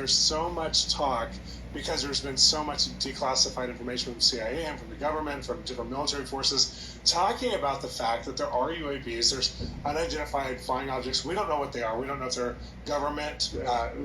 There's so much talk because there's been so much declassified information from the CIA and from the government, from different military forces, talking about the fact that there are UAPs, there's unidentified flying objects. We don't know what they are. We don't know if they're government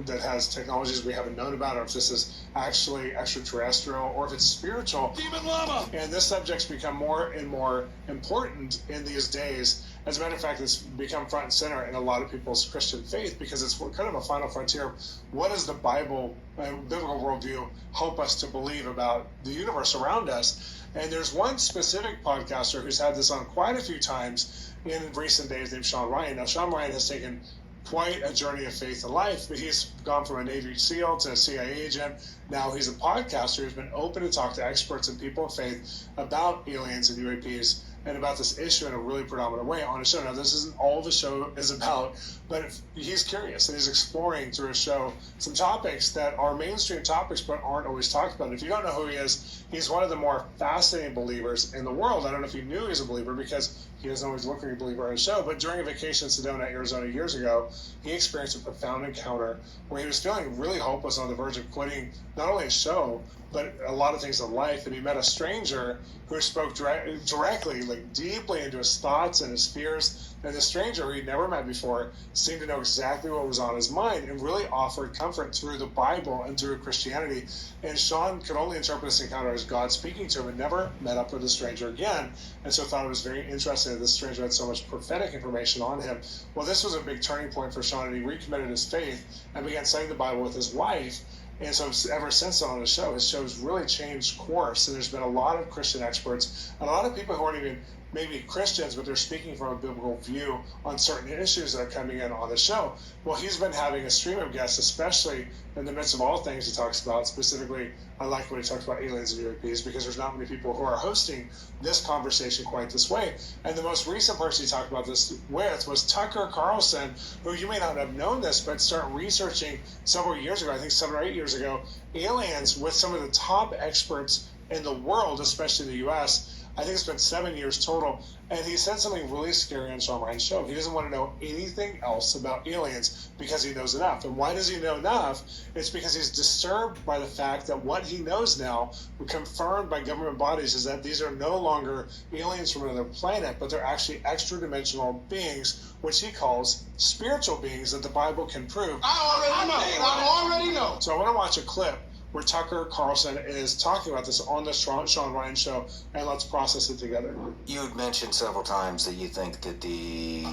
that has technologies we haven't known about, or if this is actually extraterrestrial, or if it's spiritual. Demon Llama! And this subject's become more and more important in these days. As a matter of fact, it's become front and center in a lot of people's Christian faith because it's kind of a final frontier. What does the Bible and biblical worldview help us to believe about the universe around us? And there's one specific podcaster who's had this on quite a few times in recent days named Shawn Ryan. Now, Shawn Ryan has taken quite a journey of faith and life, but he's gone from a Navy SEAL to a CIA agent. Now he's a podcaster who's been open to talk to experts and people of faith about aliens and UAPs and about this issue in a really predominant way on his show. Now, this isn't all the show is about, but he's curious and he's exploring through his show some topics that are mainstream topics but aren't always talked about. If you don't know who he is, he's one of the more fascinating believers in the world. I don't know if you knew he was a believer because he doesn't always look like a believer on his show, but during a vacation in Sedona, Arizona years ago, he experienced a profound encounter where he was feeling really hopeless on the verge of quitting not only his show, but a lot of things in life. And he met a stranger who spoke directly, like deeply into his thoughts and his fears. And the stranger, who he'd never met before, seemed to know exactly what was on his mind and really offered comfort through the Bible and through Christianity. And Shawn could only interpret this encounter as God speaking to him and never met up with the stranger again. And so thought it was very interesting that this stranger had so much prophetic information on him. Well, this was a big turning point for Shawn, and he recommitted his faith and began studying the Bible with his wife. And so ever since on his show's really changed course. And there's been a lot of Christian experts, and a lot of people who aren't even maybe Christians, but they're speaking from a biblical view on certain issues that are coming in on the show. Well, he's been having a stream of guests, especially in the midst of all things he talks about. Specifically, I like when he talks about aliens and UAPs because there's not many people who are hosting this conversation quite this way. And the most recent person he talked about this with was Tucker Carlson, who you may not have known this, but started researching several years ago, I think 7 or 8 years ago, aliens with some of the top experts in the world, especially in the U.S. I think it's been 7 years total. And he said something really scary on Shawn Ryan's show. He doesn't want to know anything else about aliens because he knows enough. And why does he know enough? It's because he's disturbed by the fact that what he knows now, confirmed by government bodies, is that these are no longer aliens from another planet, but they're actually extra-dimensional beings, which he calls spiritual beings that the Bible can prove. I already know. So I want to watch a clip where Tucker Carlson is talking about this on the Shawn Ryan show, and let's process it together. You had mentioned several times that you think that the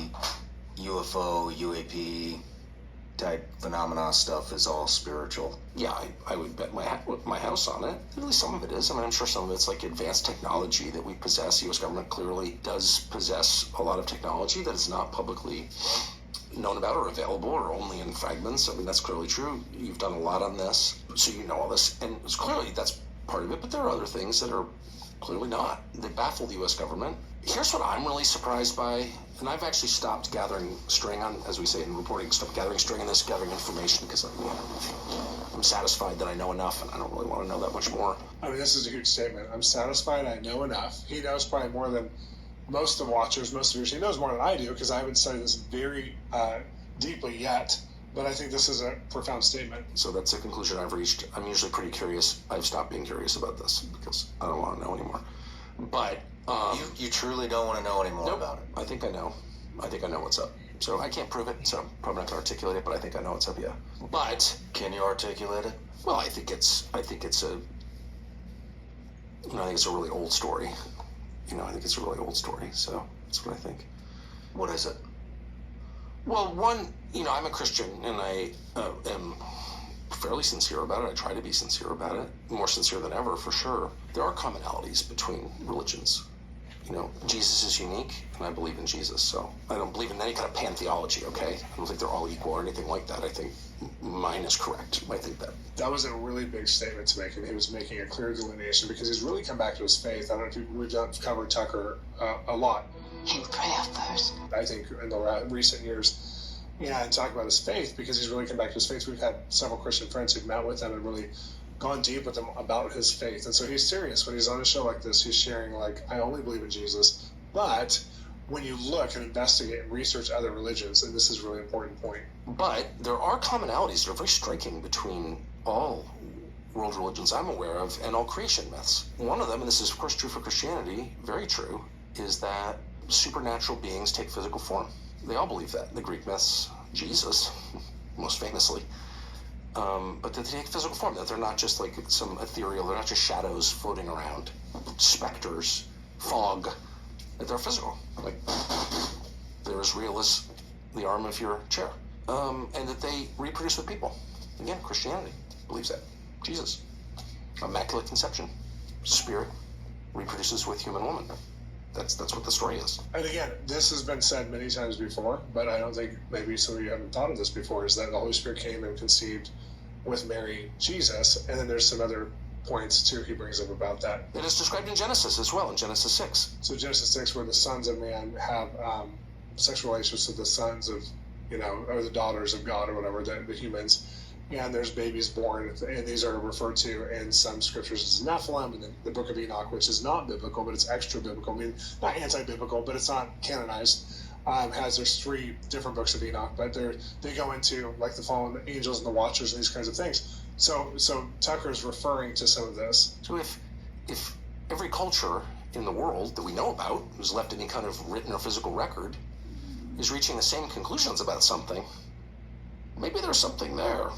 UFO, UAP type phenomena stuff is all spiritual. Yeah, I would bet my house on it. At least some of it is. I mean, I'm sure some of it's like advanced technology that we possess. The U.S. government clearly does possess a lot of technology that is not publicly known about or available or only in fragments. I mean, that's clearly true. You've done a lot on this, so you know all this. And it's clearly that's part of it, but there are other things that are clearly not. They baffle the U.S. government. Here's what I'm really surprised by, and I've actually stopped gathering string on, as we say in reporting, stopped gathering string on this, gathering information, because I'm satisfied that I know enough, and I don't really want to know that much more. I mean, this is a huge statement. I'm satisfied I know enough. He knows probably more than most of the watchers, most of you. He knows more than I do because I haven't studied this very deeply yet. But I think this is a profound statement. So that's a conclusion I've reached. I'm usually pretty curious. I've stopped being curious about this because I don't want to know anymore. But you truly don't want to know anymore nope, about it. I think I know. I think I know what's up. So I can't prove it, so I'm probably not going to articulate it, but I think I know what's up, yeah. But can you articulate it? Well, I think it's a really old story. I think it's a really old story, so that's what I think. What is it? Well, one, I'm a Christian, and I am fairly sincere about it. I try to be sincere about it, more sincere than ever, for sure. There are commonalities between religions. Jesus is unique, and I believe in Jesus, so I don't believe in any kind of pantheology, okay? I don't think they're all equal or anything like that. I think mine is correct. I think that was a really big statement to make, and he was making a clear delineation because he's really come back to his faith. I don't know if we've covered Tucker a lot. In prayer first. I think in the recent years, and talk about his faith because he's really come back to his faith. We've had several Christian friends who've met with him and really gone deep with him about his faith. And so he's serious. When he's on a show like this, he's sharing, like, I only believe in Jesus, but when you look and investigate and research other religions, and this is a really important point. But there are commonalities that are very striking between all world religions I'm aware of and all creation myths. One of them, and this is of course true for Christianity, very true, is that supernatural beings take physical form. They all believe that. The Greek myths, Jesus, most famously, but that they take physical form, that they're not just like some ethereal, they're not just shadows floating around, specters, fog, that they're physical. Like, they're as real as the arm of your chair. And that they reproduce with people. Again, Christianity believes that. Jesus, immaculate conception, spirit reproduces with human woman. That's what the story is. And again, this has been said many times before, but I don't think maybe some of you haven't thought of this before, is that the Holy Spirit came and conceived with Mary Jesus, and then there's some other points too he brings up about that. It is described in Genesis as well, in Genesis 6. So Genesis 6, where the sons of man have sexual relations with the sons of, or the daughters of God or whatever, the humans, and there's babies born, and these are referred to in some scriptures as Nephilim, and the book of Enoch, which is not biblical, but it's extra biblical. I mean, not anti-biblical, but it's not canonized. There's 3 different books of Enoch, but they go into like the fallen angels and the watchers and these kinds of things. So Tucker's referring to some of this. So if every culture in the world that we know about, who's left any kind of written or physical record, is reaching the same conclusions about something, maybe there's something there.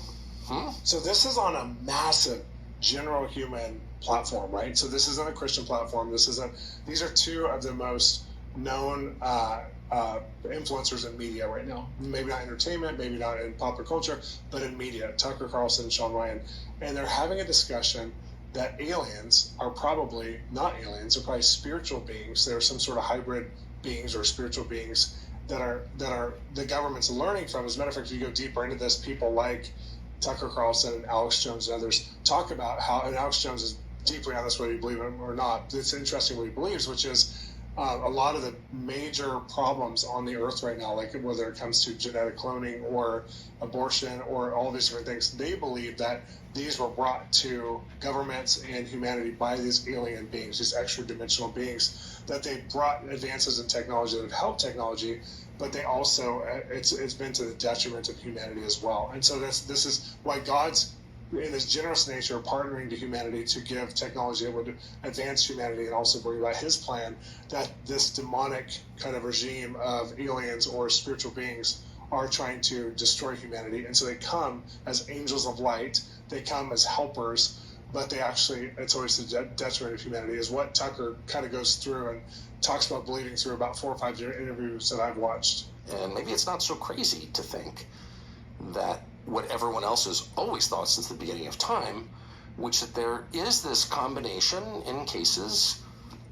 So this is on a massive general human platform, right? So this isn't a Christian platform. These are 2 of the most known influencers in media right now. Maybe not entertainment, maybe not in popular culture, but in media. Tucker Carlson and Shawn Ryan. And they're having a discussion that aliens are probably not aliens, they're probably spiritual beings. They're some sort of hybrid beings or spiritual beings that are the government's learning from. As a matter of fact, if you go deeper into this, people like Tucker Carlson and Alex Jones and others talk about how, and Alex Jones is deeply on this, whether you believe it or not. It's interesting what he believes, which is a lot of the major problems on the earth right now, like whether it comes to genetic cloning or abortion or all these different things, they believe that these were brought to governments and humanity by these alien beings, these extra dimensional beings, that they brought advances in technology that have helped technology, but they also, it's been to the detriment of humanity as well. And so this is why God's, in his generous nature, partnering to humanity to give technology that would advance humanity and also bring about his plan, that this demonic kind of regime of aliens or spiritual beings are trying to destroy humanity. And so they come as angels of light, they come as helpers, but they actually, it's always the detriment of humanity, is what Tucker kind of goes through and talks about believing through about 4 or 5 interviews that I've watched. And maybe it's not so crazy to think that what everyone else has always thought since the beginning of time, which that there is this combination in cases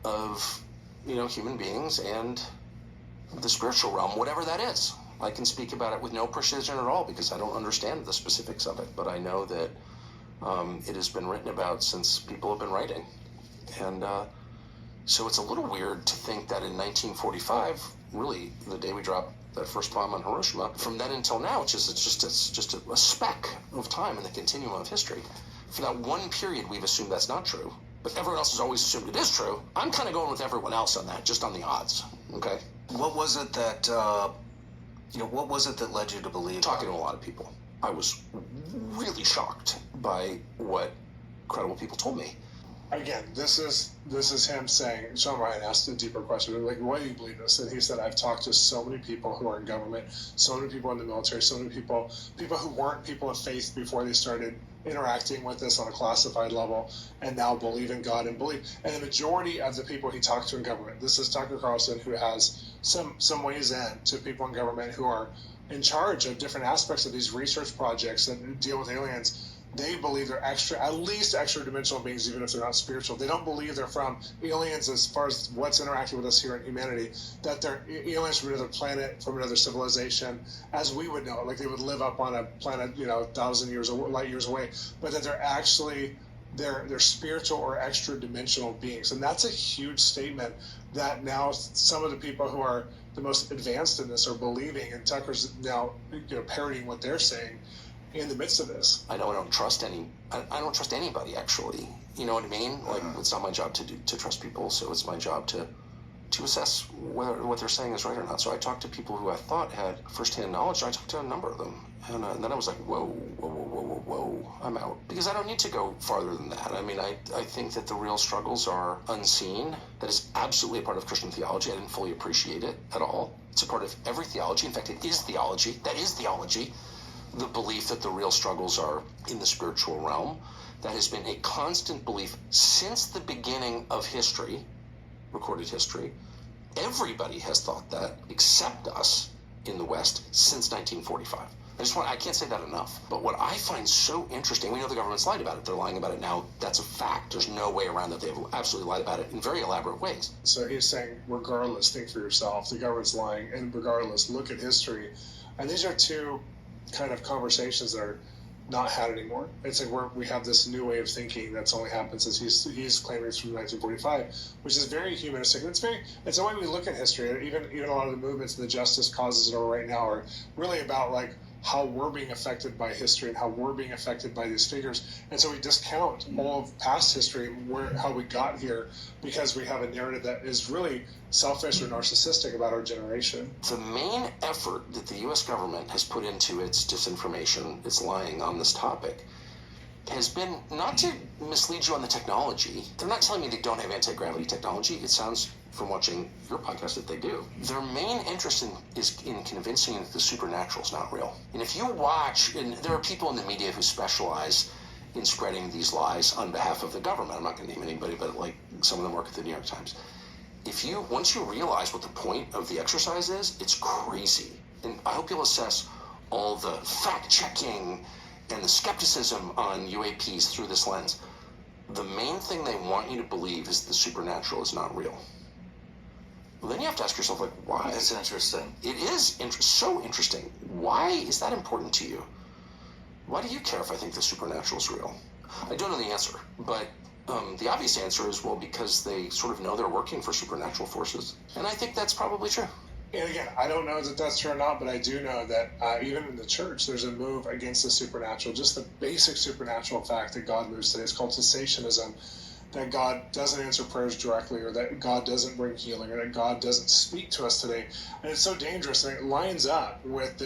of, human beings and the spiritual realm, whatever that is. I can speak about it with no precision at all because I don't understand the specifics of it, but I know that it has been written about since people have been writing. And so it's a little weird to think that in 1945, really the day we dropped that first bomb on Hiroshima, from then until now, it's just a speck of time in the continuum of history. For that one period, we've assumed that's not true, but everyone else has always assumed it is true. I'm kind of going with everyone else on that, just on the odds. Okay. What was it that led you to believe? Talking to a lot of people, I was really shocked by what credible people told me. Again, this is him saying, Shawn Ryan asked a deeper question, like, why do you believe this? And he said, I've talked to so many people who are in government, so many people in the military, so many people who weren't people of faith before they started interacting with this on a classified level, and now believe in God and believe. And the majority of the people he talked to in government, this is Tucker Carlson, who has some ways in to people in government who are in charge of different aspects of these research projects that deal with aliens. They believe they're at least extra dimensional beings, even if they're not spiritual. They don't believe they're from aliens as far as what's interacting with us here in humanity, that they're aliens from another planet, from another civilization, as we would know it. Like they would live up on a planet, 1,000 light years away, but that they're actually, they're spiritual or extra dimensional beings. And that's a huge statement that now some of the people who are the most advanced in this are believing, and Tucker's now parroting what they're saying in the midst of this. I know I don't trust anybody, actually. You know what I mean? Like, it's not my job to trust people, so it's my job to to assess whether what they're saying is right or not. So I talked to people who I thought had firsthand knowledge, and I talked to a number of them. And then I was like, whoa, I'm out. Because I don't need to go farther than that. I mean, I think that the real struggles are unseen. That is absolutely a part of Christian theology. I didn't fully appreciate it at all. It's a part of every theology. In fact, it is theology. That is theology. The belief that the real struggles are in the spiritual realm. That has been a constant belief since the beginning of history, recorded history. Everybody has thought that, except us in the West, since 1945. I can't say that enough. But what I find so interesting, we know the government's lied about it. They're lying about it now. That's a fact. There's no way around that. They've absolutely lied about it in very elaborate ways. So he's saying, regardless, think for yourself. The government's lying, and regardless, look at history. And these are two kind of conversations that are not had anymore. It's like we have this new way of thinking that's only happened since he's claiming it's from 1945, which is very humanistic. And it's the way we look at history. Even a lot of the movements and the justice causes that are right now are really about like how we're being affected by history and how we're being affected by these figures. And so we discount all of past history, how we got here, because we have a narrative that is really selfish or narcissistic about our generation. The main effort that the U.S. government has put into its disinformation, its lying on this topic, has been not to mislead you on the technology. They're not telling me they don't have anti-gravity technology. It sounds, from watching your podcast, that they do. Their main interest is in convincing you that the supernatural is not real. And if you watch, and there are people in the media who specialize in spreading these lies on behalf of the government. I'm not going to name anybody, but like some of them work at the New York Times. Once you realize what the point of the exercise is, it's crazy. And I hope you'll assess all the fact-checking and the skepticism on UAPs through this lens. The main thing they want you to believe is the supernatural is not real. Well, then you have to ask yourself, like, why? That's interesting. It is so interesting. Why is that important to you? Why do you care if I think the supernatural is real? I don't know the answer, but the obvious answer is, well, because they sort of know they're working for supernatural forces. And I think that's probably true. And again, I don't know that that's true or not, but I do know that even in the church, there's a move against the supernatural. Just the basic supernatural fact that God moves today is called cessationism, that God doesn't answer prayers directly, or that God doesn't bring healing, or that God doesn't speak to us today. And it's so dangerous, and it lines up with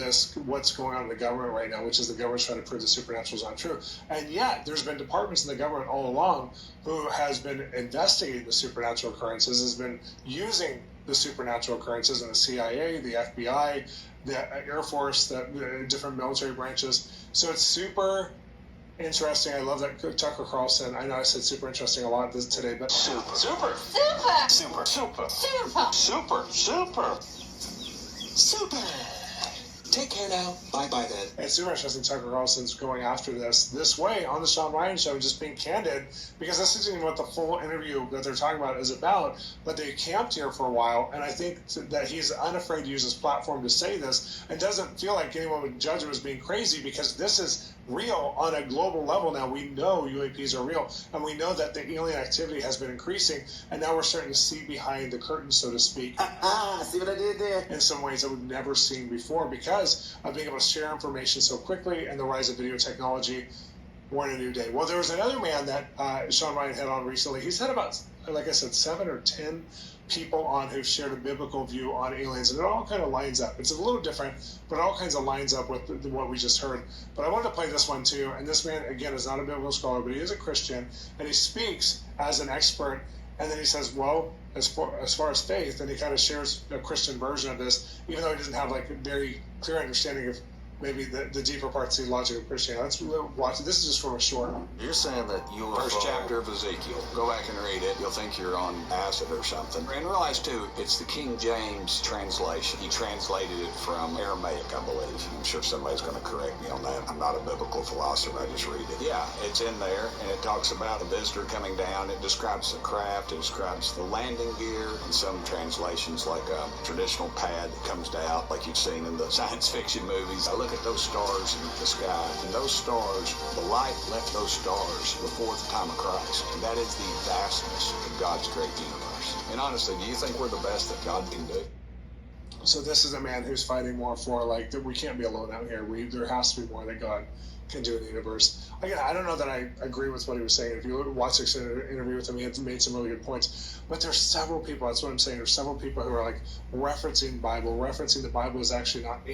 what's going on in the government right now, which is the government's trying to prove the supernatural is not true. And yet, there's been departments in the government all along who has been investigating the supernatural occurrences, has been using the supernatural occurrences in the CIA, the FBI, the Air Force, the different military branches. So it's super interesting. I love that Tucker Carlson. I know I said super interesting a lot today, but Super. Take care now. Bye-bye then. it's super interesting Tucker Carlson's going after this way on the Shawn Ryan show, just being candid, because this isn't even what the full interview that they're talking about is about, but they camped here for a while, and I think that he's unafraid to use his platform to say this, and doesn't feel like anyone would judge him as being crazy, because this is real on a global level now. We know UAPs are real, and we know that the alien activity has been increasing, and now we're starting to see behind the curtain, so to speak. See what I did there? In some ways that we've never seen before, because of being able to share information so quickly and the rise of video technology. We're in a new day. Well, there was another man that Shawn Ryan had on recently. He's had about, like I said, 7 or 10 people on who've shared a biblical view on aliens, and it all kind of lines up. It's a little different, but it all kinds of lines up with what we just heard. But I wanted to play this one too, and this man, again, is not a biblical scholar, but he is a Christian, and he speaks as an expert, and then he says, well, as far as faith, and he kind of shares a Christian version of this, even though he doesn't have like a very clear understanding of maybe the deeper parts of the logic of Christianity. Let's watch it. This is just from a short. You're saying that UFO... First chapter of Ezekiel. Go back and read it. You'll think you're on acid or something. And realize, too, it's the King James translation. He translated it from Aramaic, I believe. I'm sure somebody's going to correct me on that. I'm not a biblical philosopher. I just read it. Yeah, it's in there, and it talks about a visitor coming down. It describes the craft. It describes the landing gear. In some translations, like a traditional pad that comes down, like you've seen in the science fiction movies. I look at those stars in the sky, and those stars, the light left those stars before the time of Christ. And that is the vastness of God's great universe. And honestly, do you think we're the best that God can do? So this is a man who's fighting more for, like, that we can't be alone out here. There has to be more that God can do in the universe. Again, I don't know that I agree with what he was saying. If you watch this interview with him, he had made some really good points. But there's several people, that's what I'm saying, there's several people who are like referencing the Bible is actually not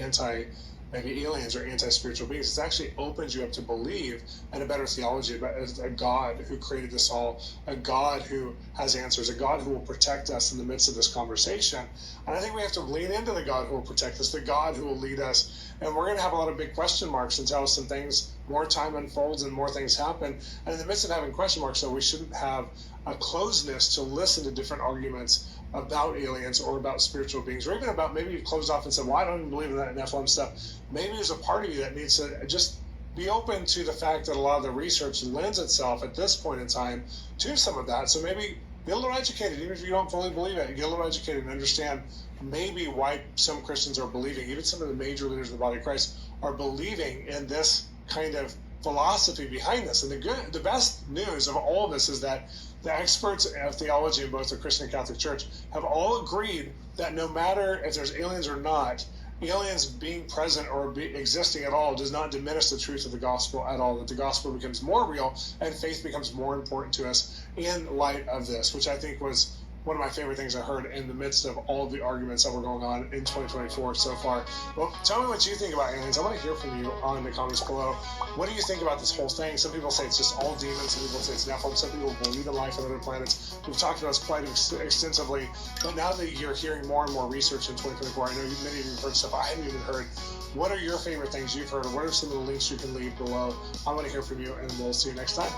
maybe aliens or anti-spiritual beings. It actually opens you up to believe in a better theology about a God who created this all, a God who has answers, a God who will protect us in the midst of this conversation. And I think we have to lean into the God who will protect us, the God who will lead us. And we're going to have a lot of big question marks until some things, more time unfolds and more things happen. And in the midst of having question marks, though, we shouldn't have a closeness to listen to different arguments about aliens or about spiritual beings, or even about, maybe you've closed off and said, well, I don't even believe in that Nephilim stuff. Maybe there's a part of you that needs to just be open to the fact that a lot of the research lends itself at this point in time to some of that. So maybe get a little educated, even if you don't fully believe it. Get a little educated and understand maybe why some Christians are believing, even some of the major leaders of the body of Christ are believing in this kind of philosophy behind this. And the best news of all of this is that the experts of theology in both the Christian and Catholic Church have all agreed that no matter if there's aliens or not, aliens being present or existing at all does not diminish the truth of the gospel at all, that the gospel becomes more real and faith becomes more important to us in light of this, which I think was one of my favorite things I heard in the midst of all of the arguments that were going on in 2024 so far. Well, tell me what you think about aliens. I want to hear from you on the comments below. What do you think about this whole thing? Some people say it's just all demons. Some people say it's Nephilim. Some people believe in life on other planets. We've talked about this quite extensively. But now that you're hearing more and more research in 2024, I know many of you have heard stuff I haven't even heard. What are your favorite things you've heard? Or what are some of the links you can leave below? I want to hear from you, and we'll see you next time.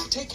Take